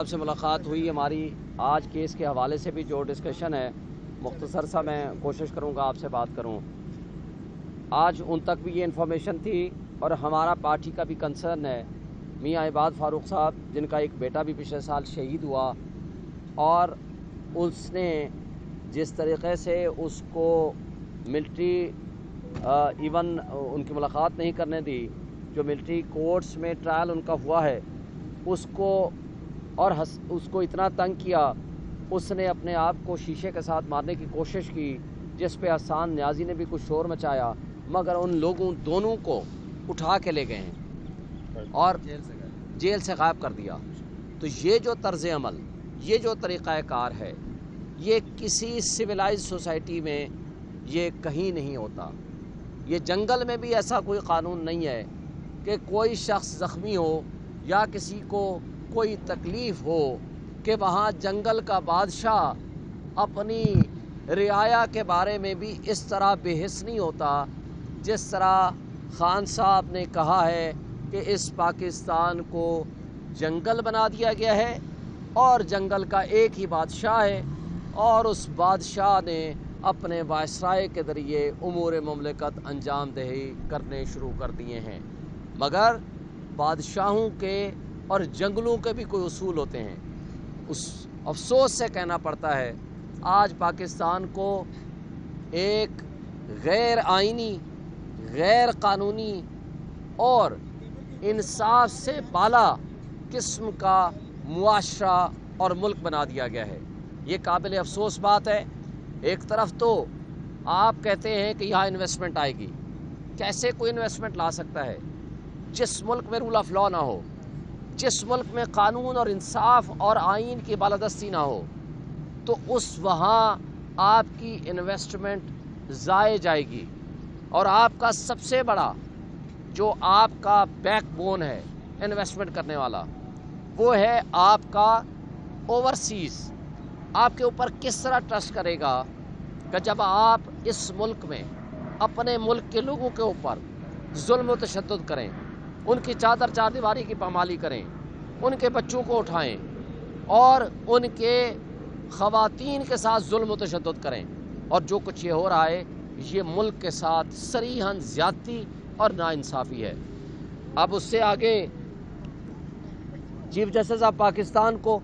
आपसे मुलाकात हुई हमारी आज केस के हवाले से भी जो डिस्कशन है मुख्तसर सा मैं कोशिश करूंगा आपसे बात करूं। आज उन तक भी ये इन्फॉर्मेशन थी और हमारा पार्टी का भी कंसर्न है मियाँ इबाद फ़ारूक साहब जिनका एक बेटा भी पिछले साल शहीद हुआ और उसने जिस तरीक़े से उसको मिलिट्री इवन उनकी मुलाकात नहीं करने दी, जो मिलिट्री कोर्ट्स में ट्रायल उनका हुआ है उसको और उसको इतना तंग किया, उसने अपने आप को शीशे के साथ मारने की कोशिश की जिस पे हसन न्याजी ने भी कुछ शोर मचाया, मगर उन लोगों दोनों को उठा के ले गए हैं और जेल से गायब कर दिया। तो ये जो तर्ज़ अमल, ये जो तरीक़ाकार है, ये किसी सिविलाइज सोसाइटी में ये कहीं नहीं होता। ये जंगल में भी ऐसा कोई क़ानून नहीं है कि कोई शख्स ज़ख्मी हो या किसी को कोई तकलीफ़ हो कि वहाँ जंगल का बादशाह अपनी रियाया के बारे में भी इस तरह बेहिस नहीं होता जिस तरह ख़ान साहब ने कहा है कि इस पाकिस्तान को जंगल बना दिया गया है और जंगल का एक ही बादशाह है और उस बादशाह ने अपने वायसराय के ज़रिए उमूर मुमलिकत अंजाम दही करने शुरू कर दिए हैं। मगर बादशाहों के और जंगलों के भी कोई उसूल होते हैं। उस अफसोस से कहना पड़ता है आज पाकिस्तान को एक गैर आइनी, गैर कानूनी और इंसाफ से बाला किस्म का मुआशरा और मुल्क बना दिया गया है। ये काबिल अफसोस बात है। एक तरफ तो आप कहते हैं कि यहाँ इन्वेस्टमेंट आएगी, कैसे कोई इन्वेस्टमेंट ला सकता है जिस मुल्क में रूल ऑफ लॉ ना हो, जिस मुल्क में कानून और इंसाफ और आइन की बालादस्ती ना हो, तो उस वहाँ आपकी इन्वेस्टमेंट ज़ाये जाएगी और आपका सबसे बड़ा जो आपका बैकबोन है इन्वेस्टमेंट करने वाला वो है आपका ओवरसीज़। आपके ऊपर किस तरह ट्रस्ट करेगा कि जब आप इस मुल्क में अपने मुल्क के लोगों के ऊपर जुल्म व तशद्दुद करें, उनकी चादर चार दीवारी की पामाली करें, उनके बच्चों को उठाएं और उनके ख़वातीन के साथ जुल्म व तशद्दुद करें। और जो कुछ ये हो रहा है ये मुल्क के साथ सरीहन ज़्यादती और नाइंसाफ़ी है। अब उससे आगे चीफ जस्टिस ऑफ पाकिस्तान को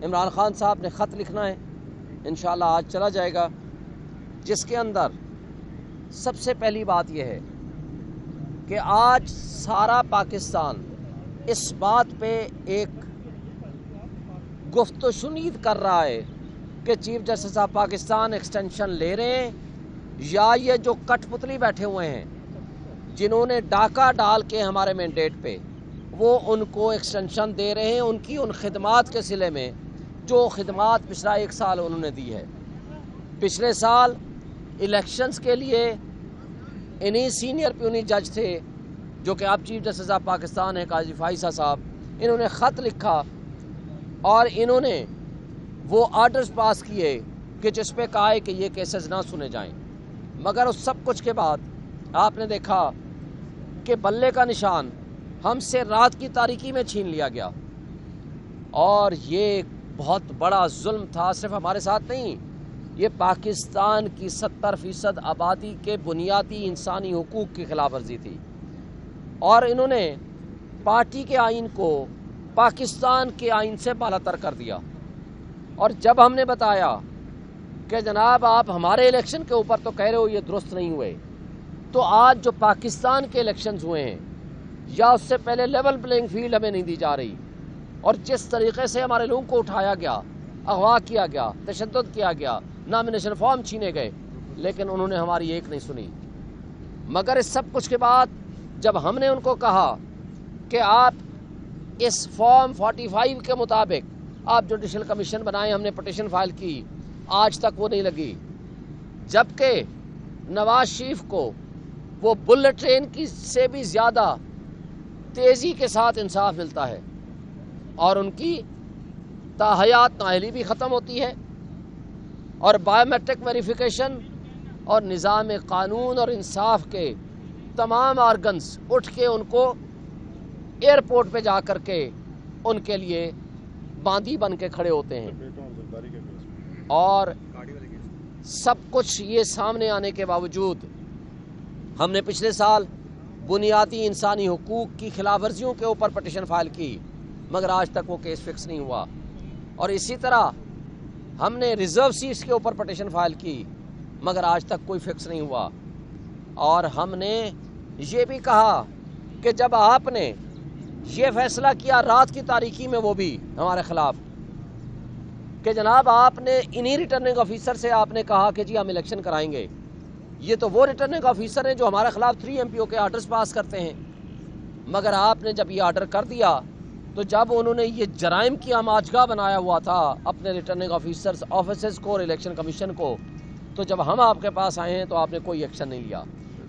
इमरान ख़ान साहब ने ख़त लिखना है, इंशाअल्लाह आज चला जाएगा, जिसके अंदर सबसे पहली बात यह है कि आज सारा पाकिस्तान इस बात पे एक गुफ्त शुनीद कर रहा है कि chief justice of Pakistan extension ले रहे हैं या ये जो कठपुतली बैठे हुए हैं जिन्होंने डाका डाल के हमारे मैंडेट पे वो उनको एक्सटेंशन दे रहे हैं उनकी उन खिदमात के सिले में जो खिदमात पिछला 1 साल उन्होंने दी है। पिछले साल इलेक्शंस के लिए इन्हीं सीनियर प्यूनी जज थे जो कि अब चीफ जस्टिस ऑफ पाकिस्तान है काजी फाइसा साहब, इन्होंने ख़त लिखा और इन्होंने वो आर्डर्स पास किए कि जिस पे कहा है कि ये केसेस ना सुने जाएं। मगर उस सब कुछ के बाद आपने देखा कि बल्ले का निशान हमसे रात की तारीकी में छीन लिया गया और ये बहुत बड़ा जुल्म था। सिर्फ हमारे साथ नहीं, ये पाकिस्तान की 70% आबादी के बुनियादी इंसानी हुकूक की खिलाफ वर्जी थी और इन्होंने पार्टी के आइन को पाकिस्तान के आइन से बालातर कर दिया। और जब हमने बताया कि जनाब आप हमारे इलेक्शन के ऊपर तो कह रहे हो ये दुरुस्त नहीं हुए, तो आज जो पाकिस्तान के इलेक्शंस हुए हैं या उससे पहले लेवल प्लेइंग फील्ड हमें नहीं दी जा रही और जिस तरीक़े से हमारे लोगों को उठाया गया, अगवा किया गया, तशद्दुद किया गया, नॉमिनेशन फॉर्म छीने गए, लेकिन उन्होंने हमारी एक नहीं सुनी। मगर इस सब कुछ के बाद जब हमने उनको कहा कि आप इस फॉर्म 45 के मुताबिक आप जुडिशल कमीशन बनाएं, हमने पटिशन फाइल की, आज तक वो नहीं लगी, जबकि नवाज शरीफ को वो बुलेट ट्रेन की से भी ज़्यादा तेज़ी के साथ इंसाफ मिलता है और उनकी ताहयात नाअहली भी ख़त्म होती है और बायोमेट्रिक वेरिफिकेशन और निज़ाम कानून और इंसाफ के तमाम आर्गन्स उठ के उनको एयरपोर्ट पे जा कर के उनके लिए बांदी बन के खड़े होते हैं। और सब कुछ ये सामने आने के बावजूद हमने पिछले साल बुनियादी इंसानी हुकूक की खिलाफ वर्जियों के ऊपर पटिशन फाइल की, मगर आज तक वो केस फिक्स नहीं हुआ। और इसी तरह हमने रिज़र्व सीट्स के ऊपर पटिशन फाइल की, मगर आज तक कोई फिक्स नहीं हुआ। और हमने ये भी कहा कि जब आपने ये फैसला किया रात की तारीकी में, वो भी हमारे ख़िलाफ़, कि जनाब आपने इन्हीं रिटर्निंग ऑफिसर से आपने कहा कि जी हम इलेक्शन कराएंगे। ये तो वो रिटर्निंग ऑफिसर हैं जो हमारे ख़िलाफ़ 3 MPO के आर्डर्स पास करते हैं। मगर आपने जब ये आर्डर कर दिया, तो जब उन्होंने ये जराइम की आमाजगाह बनाया हुआ था अपने रिटर्निंग ऑफिसर्स ऑफिसर्स को और इलेक्शन कमीशन को, तो जब हम आपके पास आए हैं तो आपने कोई एक्शन नहीं लिया।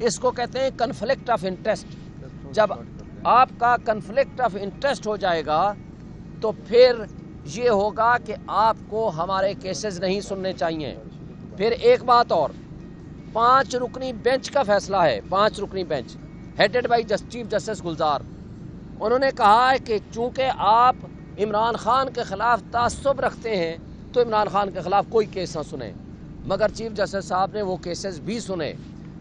इसको कहते हैं कन्फ्लिक्ट ऑफ इंटरेस्ट। जब आपका कन्फ्लिक्ट ऑफ इंटरेस्ट हो जाएगा तो फिर ये होगा कि आपको हमारे केसेस नहीं सुनने चाहिए। फिर एक बात और, 5 रुकनी बेंच का फैसला है, 5 रुकनी bench headed by chief justice Gulzar. उन्होंने कहा है कि चूँकि आप इमरान खान के ख़िलाफ़ तासुब रखते हैं तो इमरान खान के ख़िलाफ़ कोई केस ना सुने, मगर चीफ जस्टिस साहब ने वो केसेस भी सुने।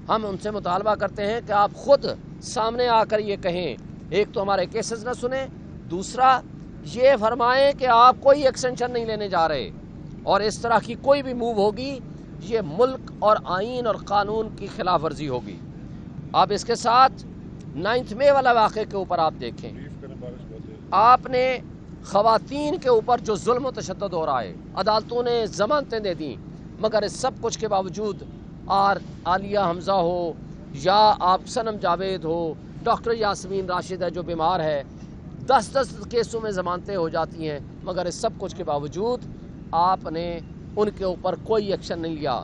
हम उनसे मुतालबा करते हैं कि आप ख़ुद सामने आकर ये कहें, एक तो हमारे केसेस ना सुने, दूसरा ये फरमाएं कि आप कोई एक्सटेंशन नहीं लेने जा रहे, और इस तरह की कोई भी मूव होगी ये मुल्क और आइन और कानून की खिलाफ वर्जी होगी। अब इसके साथ 9 मई वाला वाक़े के ऊपर आप देखें, आपने ख़वातीन के ऊपर जो जुल्म और तशद्दुद हो रहा है, अदालतों ने ज़मानतें दे दी, मगर इस सब कुछ के बावजूद आलिया हमज़ा हो या आप सनम जावेद हो, डॉक्टर यास्मीन राशिद है जो बीमार है, 10-10 केसों में ज़मानतें हो जाती हैं, मगर इस सब कुछ के बावजूद आपने उनके ऊपर कोई एक्शन नहीं लिया।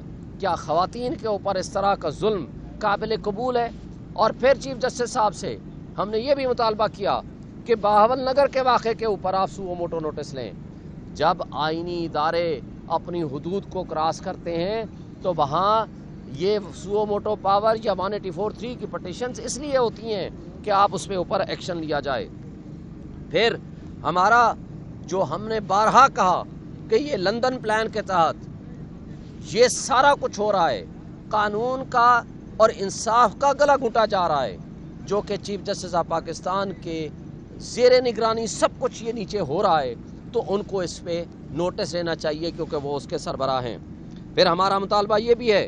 क्या ख़वातीन के ऊपर इस तरह का जुल्म काबिल कबूल है? और फिर चीफ जस्टिस साहब से हमने ये भी मुतालबा किया कि बहावल नगर के वाक़े के ऊपर आप सुओ मोटो नोटिस लें। जब आइनी इदारे अपनी हुदूद को क्रॉस करते हैं तो वहाँ ये सुओ मोटो पावर या 1843 की पटिशन्स इसलिए होती हैं कि आप उस पर ऊपर एक्शन लिया जाए। फिर हमारा जो हमने बारहा कहा कि ये लंदन प्लान के तहत ये सारा कुछ हो रहा है, कानून का और इंसाफ का गला घुटा जा रहा है, जो कि चीफ जस्टिस ऑफ पाकिस्तान के ज़ेरे निगरानी सब कुछ ये नीचे हो रहा है, तो उनको इस पे नोटिस लेना चाहिए क्योंकि वो उसके सरबराह हैं। फिर हमारा मुतालबा ये भी है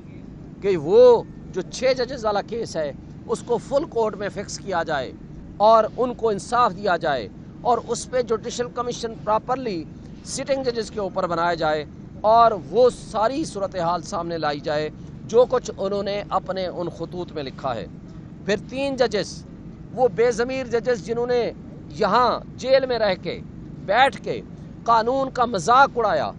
कि वो जो 6 जजेस वाला केस है उसको फुल कोर्ट में फ़िक्स किया जाए और उनको इंसाफ दिया जाए, और उस पर जुडिशल कमीशन प्रॉपरली सिटिंग जजेस के ऊपर बनाया जाए और वो सारी सूरत हाल सामने लाई जाए जो कुछ उन्होंने अपने उन खतूत में लिखा है। फिर 3 जजेस, वो बेज़मीर जजेस जिन्होंने यहाँ जेल में रह के बैठ के कानून का मजाक उड़ाया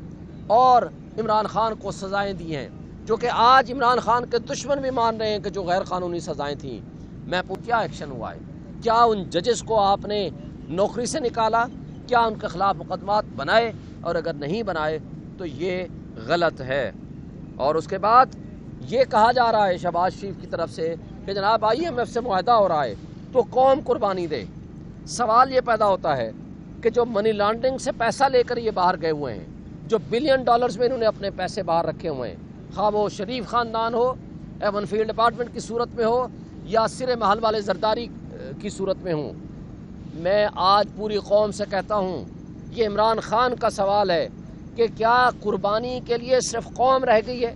और इमरान खान को सज़ाएँ दी हैं, जो कि आज इमरान खान के दुश्मन भी मान रहे हैं कि जो गैर कानूनी सज़ाएँ थीं, क्या एक्शन हुआ है? क्या उन जजेस को आपने नौकरी से निकाला? क्या उनके ख़िलाफ़ मुकदमात बनाए? और अगर नहीं बनाए तो ये गलत है। और उसके बाद ये कहा जा रहा है शहबाज शरीफ की तरफ से कि जनाब IMF से मुआहदा हो रहा है तो कौम कुर्बानी दे। सवाल ये पैदा होता है कि जो मनी लॉन्ड्रिंग से पैसा लेकर ये बाहर गए हुए हैं, जो $बिलियन में इन्होंने अपने पैसे बाहर रखे हुए हैं, खा वो शरीफ ख़ानदान हो, एवन फील्ड डिपार्टमेंट की सूरत में हो या सिरे महल वाले जरदारी की सूरत में हूँ, मैं आज पूरी कौम से कहता हूँ, ये इमरान खान का सवाल है कि क्या कुर्बानी के लिए सिर्फ कौम रह गई है?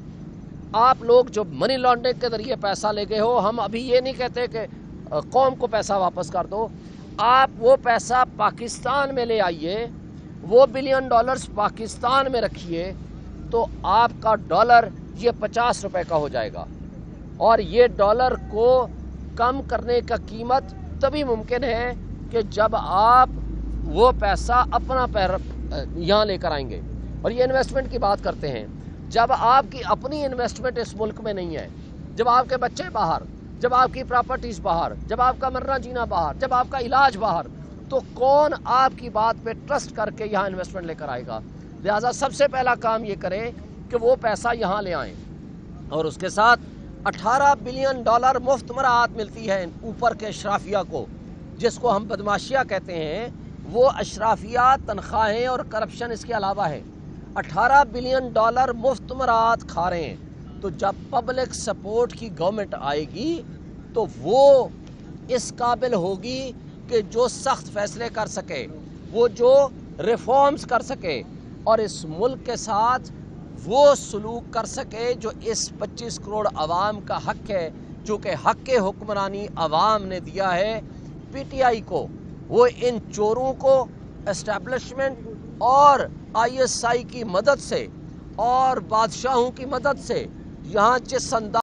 आप लोग जो मनी लॉन्ड्रिंग के ज़रिए पैसा ले गए हो, हम अभी ये नहीं कहते कि कौम को पैसा वापस कर दो, आप वो पैसा पाकिस्तान में ले आइए, वो $बिलियन पाकिस्तान में रखिए, तो आपका डॉलर ये 50 रुपए का हो जाएगा। और ये डॉलर को कम करने का कीमत तभी मुमकिन है कि जब आप वो पैसा अपना पैर यहाँ लेकर आएंगे। और ये इन्वेस्टमेंट की बात करते हैं, जब आपकी अपनी इन्वेस्टमेंट इस मुल्क में नहीं है, जब आपके बच्चे बाहर, जब आपकी प्रॉपर्टीज़ बाहर, जब आपका मरना जीना बाहर, जब आपका इलाज बाहर, तो कौन आपकी बात पे ट्रस्ट करके यहाँ इन्वेस्टमेंट लेकर आएगा? लिहाजा सबसे पहला काम ये करें कि वो पैसा यहाँ ले आएँ। और उसके साथ $18 बिलियन मुफ्त मराहत मिलती है ऊपर के शराफिया को, जिसको हम बदमाशिया कहते हैं, وہ اشرافیات، تنخواہیں اور کرپشن اس کے علاوہ ہے۔ $18 بلین مفت مراعات کھا رہے ہیں۔ تو جب پبلک سپورٹ کی گورنمنٹ آئے گی تو وہ اس قابل ہوگی کہ جو سخت فیصلے کر سکے، وہ جو ریفارمز کر سکے اور اس ملک کے ساتھ وہ سلوک کر سکے جو اس 25 کروڑ عوام کا حق ہے، جو کہ حق حکمرانی عوام نے دیا ہے پی ٹی آئی کو۔ وہ ان چوروں کو اسٹیبلشمنٹ اور آئی ایس آئی کی مدد سے اور بادشاہوں کی مدد سے یہاں جس انداز